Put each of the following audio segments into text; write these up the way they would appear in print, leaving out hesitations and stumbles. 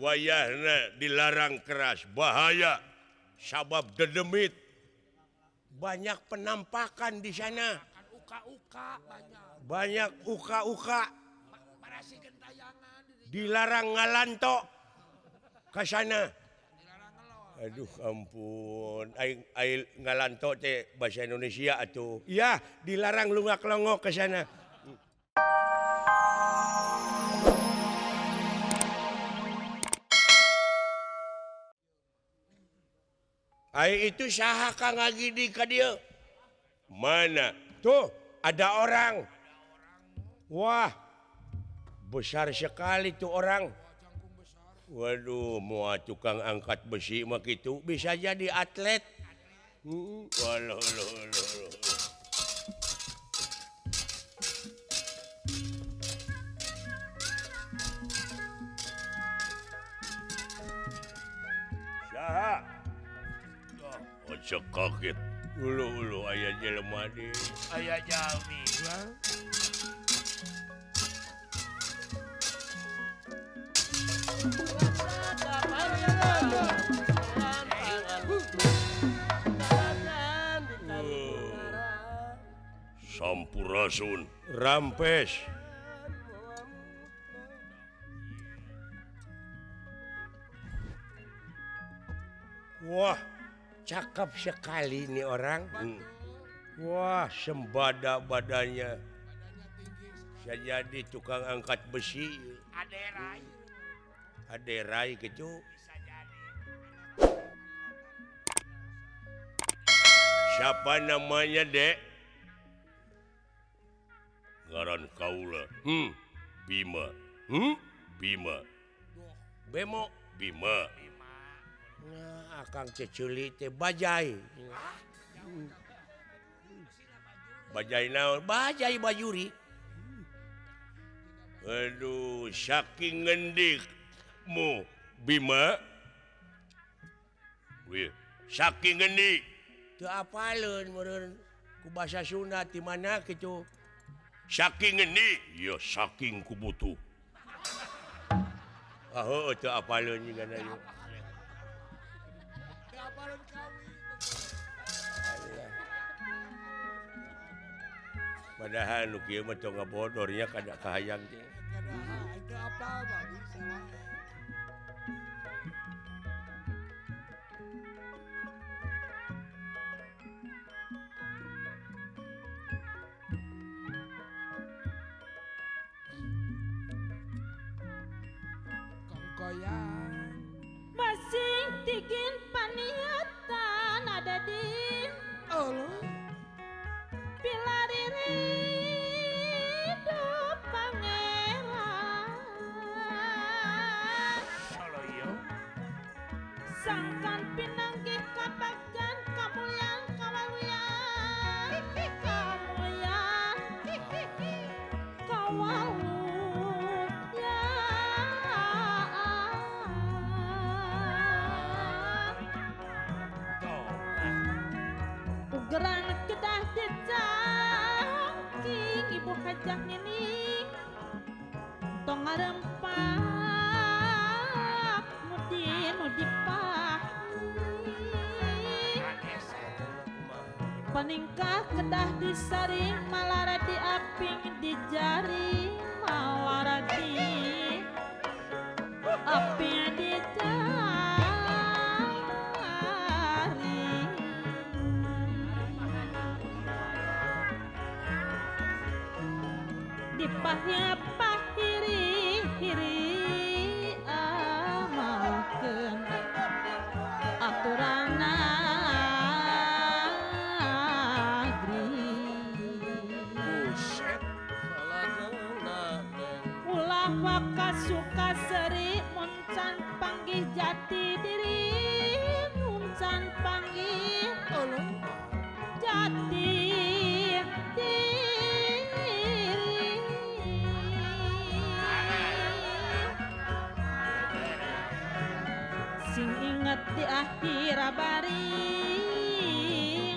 wayahna dilarang keras bahaya sabab dedemit banyak penampakan di sana banyak uka-uka dilarang ngalanto ke sana. Aduh ampun aing ngalanto teh bahasa Indonesia atuh. Iya, dilarang lunggak-longok ke sana. Ai itu saha Kang Agidi ka dieu? Mana? Tuh, ada orang. Wah, besar sekali tuh orang. Waduh, mau tukang angkat besi mah gitu bisa jadi atlet. Waduh, saha? Ojo kaget. Ulu aya jelema deui. Aya jalmi. Sampurasun rampes. Wah, cakep sekali nih orang. Wah, sembada badannya. Bisa jadi tukang angkat besi. Aderai gitu. Siapa namanya, Dek? Ngaran kaula. Bima. Bima. Bemo Bima. Nah, Akang Ceculi teh Bajai. Bajai naon? Bajai Bajuri. Aduh, saking ngendikmu Bima. Wih, saking ngendik. Teu apaleun meureun ku basa Sunda ti mana kitu. Saking ngendik, ya saking ku butuh. Ah, heueuh teu apaleun nyingana ieu. Padahal nu kieu mah teu ngabodornya kada kahayang teh. Itu apa bagus. Masing tigin paniatan ada di Pilariri hidup pangeran sangkan pinanggih kabagjan kamulian kawaluyan kamulian kawalu geran kedah dicangking ibu hajah nining tong ngarempak mudi paningkah kedah disaring malara diaping di jari malara di aping di jari dipahnya pahiri amalkeun aturan negeri. Buset, ulah waka suka seri muncan panggih jati diri muncan panggih jati di akhir baring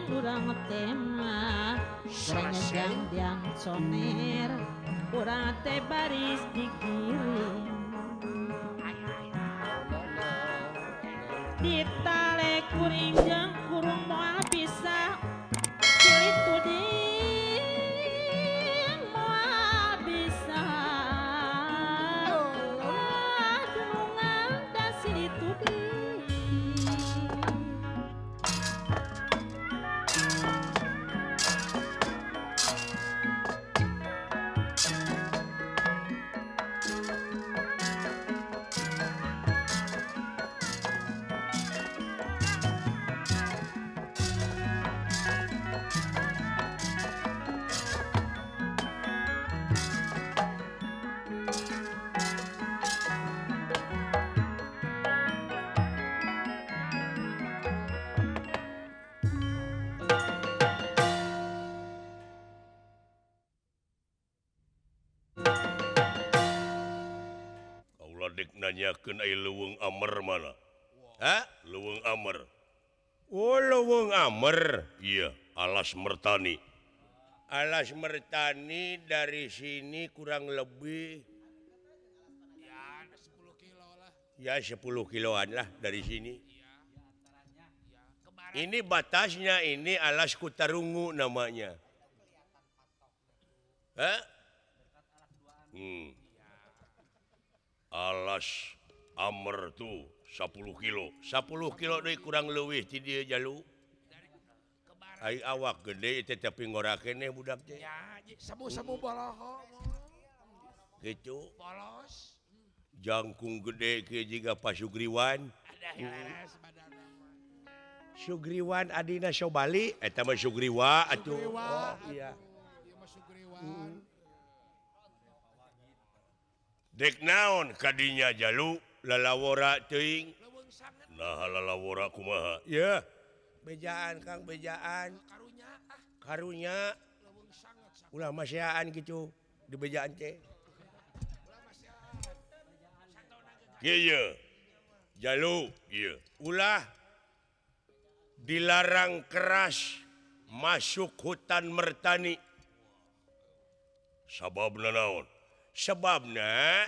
urang tema beranyajang diang soner urang teh baris dikirim ditale kuring jeung kurung moal bisa cilik tuding moal bisa dunungan da silih tuding Kaulah dek nanyakeun ai leuweung amer mana? Hah? Leuweung amer. Oh, leuweung amer. Iya, Alas Mertani. Alas Mertani dari sini kurang lebih Ya, 10 kilo lah. ya 10 kiloan lah dari sini. Ke barat. Ini batasnya ini Alas Kutarungu namanya. Hah? Alas Amer tuh 10 kilo. 10 kilo deui kurang leuwih ti dieu jalu. Ke barat. Ai awak gede teh tapi ngorakeun budak teh. Ya, sabu-sabu boloho. Gitu. Polos. Jangkung gede ke jiga Pak Sugriwan. Ada hilaras badanna. Sugriwan adina Sobali eta mah Sugriwa atuh. Sugriwa, Oh iya. Ieu mah Sugriwan. Dek naon kadinya jalu lalawora teuing. Leuweung sangat Nah lalawora kumaha? Ya. Bejaan Kang bejaan. karunya Karunya leuweung sangat. ulah maseaan gitu di bejaan teh. Kieu. Jalu ieu. Ulah dilarang keras masuk hutan Mertani. Sababna naon? Sebabna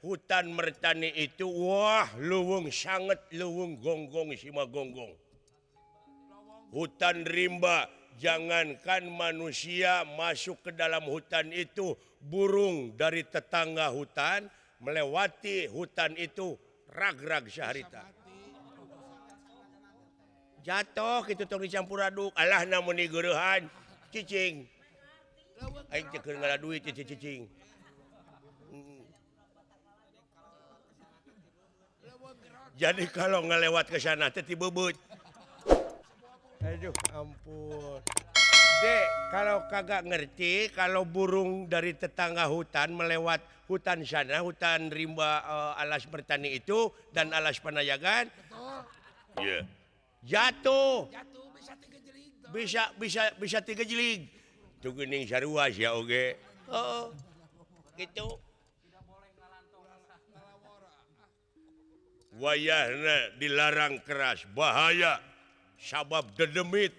hutan Mertani itu wah leuweung sanget leuweung gonggong sima gonggong. Hutan rimba, jangankan manusia masuk ke dalam hutan itu, burung dari tetangga hutan melewati hutan itu rag-rag saharita. Jatuh gitu tong dicampur aduk, alah namun digeurehan cicing. Aing teh keur ngaladuit cicing. Jadi kalau ngelewat ke sana teh ti bebeut. Aduh ampun. Dek, kalau kagak ngerti kalau burung dari tetangga hutan melewat hutan sana, hutan rimba Alas Mertani itu dan Alas Panayagan, Betul. yeah, jatuh. Jatuh bisa 3 jeling. Tuh. Bisa 3 jeling. Tuh geuning sarua sia oge. Heeh. Gitu. Wayahna dilarang keras, bahaya. Sabab dedemit.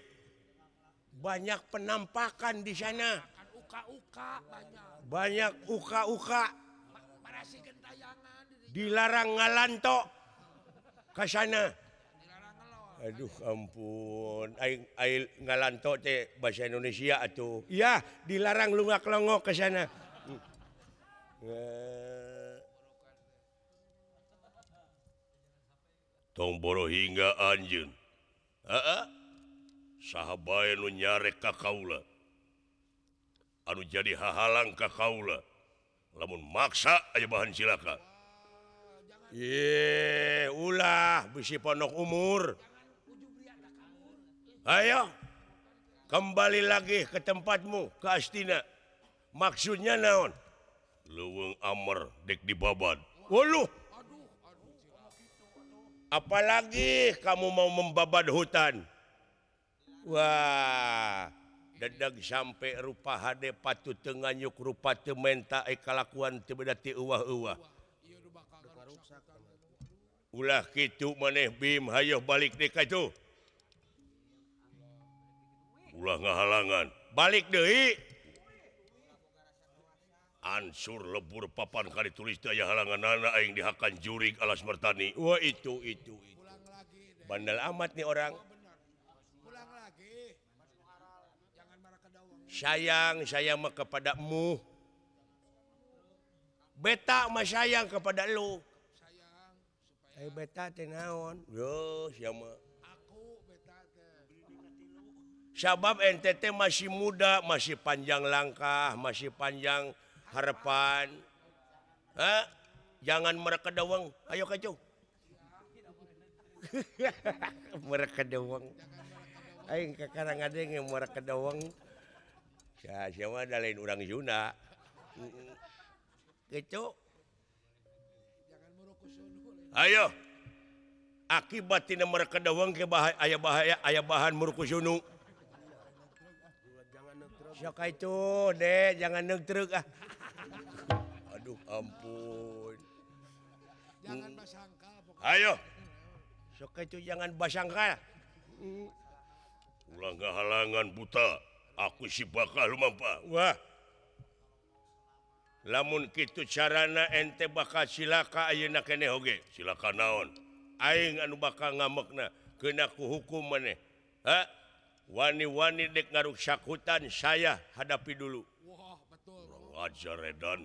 Banyak penampakan di sana. Kan uka-uka banyak. Banyak uka-uka. Marasi gentayangan Dilarang ngalanto ke sana. dilarang ngelor. Aduh ampun. Aing ngalanto teh bahasa Indonesia atuh. Iya, dilarang lungak-longok ke sana. Tong boro hingga anjeun. Heeh. Saha bae nu nyarek ka kaula. Anu jadi hahalang ka kaula. Lamun maksa aya bahan cilaka. Ye, ulah bisi pondok umur. Ayo. Kembali lagi ke tempatmu, ke Astina. Maksudnya naon? Leuweung amer dek dibabad. Waluh. Apalagi kamu mau membabad hutan. Wah, dadag sampai rupa hade patut tenganyuk rupa teu menta kalakuan teu beda ti euwah-euwah. Ieu nu bakal rusak. Ulah kitu maneh Bim hayo balik deui ka itu. Ulah ngahalangan. Balik deui. Ansur lebur papan kali tulis teh aya halanganana aing dihakan jurig Alas Mertani. Wah itu. Ulang lagi deh. Bandel amat nih orang. Pulang lagi. Jangan marah ke dawang. Sayang saya mah kepadamu. Beta mah sayang kepada lu. Sayang supaya Beta teh naon? Yo, siapa? aku beta teh. Sabab NTT masih muda, masih panjang langkah, masih panjang harapan. Hah? Jangan mereka dawang. Ayo kacau. Mereka dawang. Aing kakarang ada yang mereka dawang. Siapa ada lain orang Yuna. Kacau. Jangan merukus sunu. Ayo. Akibat tina mereka dawang ke bahaya bahan merukusunu. Sok itu deh, jangan neutruk ah. Aduh ampun. Jangan basangka pokoknya. Ayo. Sok itu jangan basangka. Ulah halangan buta. Aku si bakal lumampa. Wah. Lamun kitu carana ente bakal silaka ayeuna keneh oge. Silaka naon? Aing anu bakal ngamekna keuna ku hukum maneh. Ha? Wani-wani dek ngaruksak hutan saya hadapi dulu. Wah, betul. Kurang ajar edan.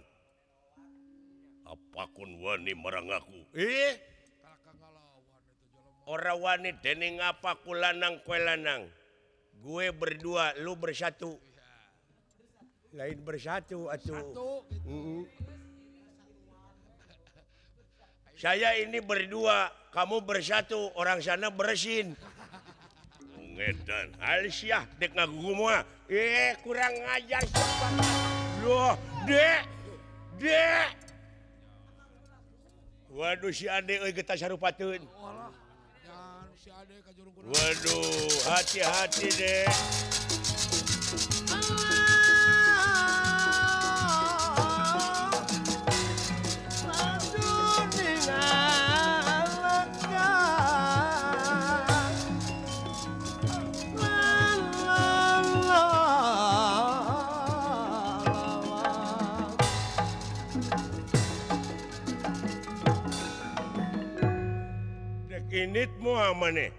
Apakun wani marang aku. Kalaka ngalawan itu jelema. Ora wani dening apa ku lanang kue lanang. Gue berdua, lu bersatu. Lain bersatu atuh. Satu gitu. Saya ini berdua, kamu bersatu, orang sana beresin. Ngedan, Alisyah dek ngagugu mah. Kurang ngajar siapa. Loh, dek. Waduh si Ade euy geus sarupateun. Walah. Jangan si Ade ka jurung kuda. Waduh, hati-hati dek. Initmu amane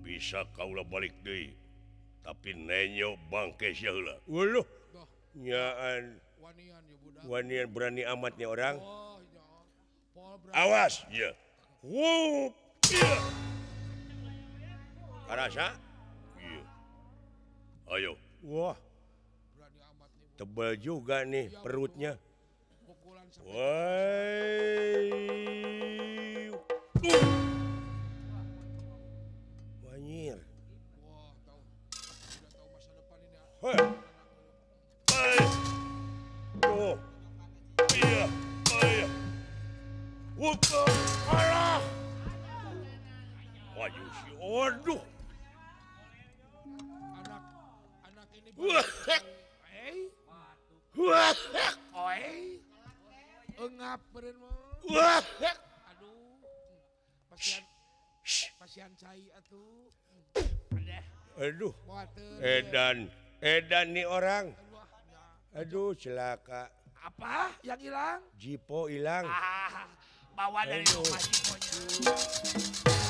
bisa kaulah balik deui tapi nenyo bangke sia heula. Uluh Dah, nyaan wanian ya budak. wanian berani amatnya orang. Oh, ya. Pol berani. Awas ya. Wup. Iya. Karasa? Iya. Ayo. Wah, Berani amat nih. tebal juga nih perutnya. Pukulan sampai Wah. Wanyir. wah, tahu. Sudah tahu masa depan ini. Ya. Hei. Hei. Tuh. Iya. Iya. Wuka. Alah. Waju si. Waduh. Anak ini Wah. Eh, Wah. engap beren mah. Wah. Aduh. Pasian cai atuh. Aduh. Boateun. Edan nih orang. Wah, ya. Aduh, celaka. Apa yang hilang? Jipo hilang. Bawa dari Aduh. rumah Jiponya.